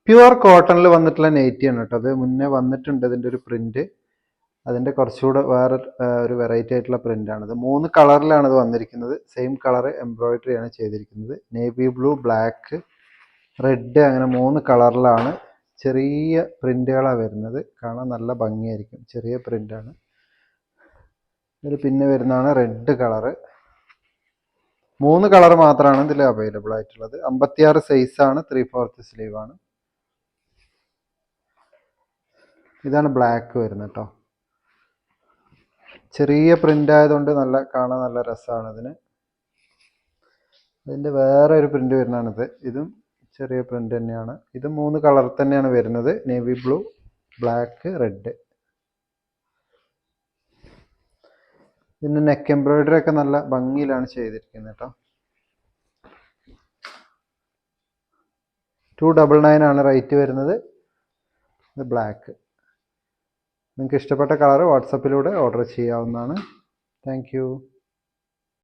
Pure കോട്ടണിൽ വന്നിട്ടുള്ള നൈറ്റിയാണ് കേട്ടോ. അത് മുന്നേ വന്നിട്ടുണ്ട് ഇതിൻ്റെ ഒരു പ്രിന്റ്. അതിൻ്റെ കുറച്ചുകൂടെ വേറെ ഒരു വെറൈറ്റി ആയിട്ടുള്ള പ്രിൻ്റാണിത്. 3 കളറിലാണ് ഇത് വന്നിരിക്കുന്നത്. സെയിം കളർ എംബ്രോയിഡറി ആണ് ചെയ്തിരിക്കുന്നത്. നേവി ബ്ലൂ, ബ്ലാക്ക്, റെഡ്, അങ്ങനെ 3 കളറിലാണ്. ചെറിയ പ്രിൻ്റുകളാണ് വരുന്നത്. കാണാൻ നല്ല ഭംഗിയായിരിക്കും. ചെറിയ പ്രിൻ്റാണ്. ഇതിൽ പിന്നെ വരുന്നതാണ് റെഡ് കളറ്. 3 കളർ മാത്രമാണ് ഇതിൽ അവൈലബിൾ ആയിട്ടുള്ളത്. 56 സൈസാണ്. 3/4 സ്ലീവാണ്. ഇതാണ് ബ്ലാക്ക് വരുന്നത് കേട്ടോ. ചെറിയ പ്രിൻ്റ് ആയതുകൊണ്ട് കാണാൻ നല്ല രസമാണ് ഇതിന്. അതിൻ്റെ വേറെ ഒരു പ്രിൻ്റ് വരുന്നതാണിത്. ഇതും ചെറിയ പ്രിൻ്റ് തന്നെയാണ്. ഇത് 3 കളർ തന്നെയാണ് വരുന്നത്. Navy blue, black, red. ഇതിൻ്റെ നെക്ക് എംബ്രോയിഡറി ഒക്കെ നല്ല ഭംഗിയിലാണ് ചെയ്തിരിക്കുന്നത് കേട്ടോ. 299 ആണ് റേറ്റ് വരുന്നത്. ഇത് ബ്ലാക്ക്. നിങ്ങൾക്ക് ഇഷ്ടപ്പെട്ട കളർ വാട്സപ്പിലൂടെ ഓർഡർ ചെയ്യാവുന്നതാണ്. Thank you.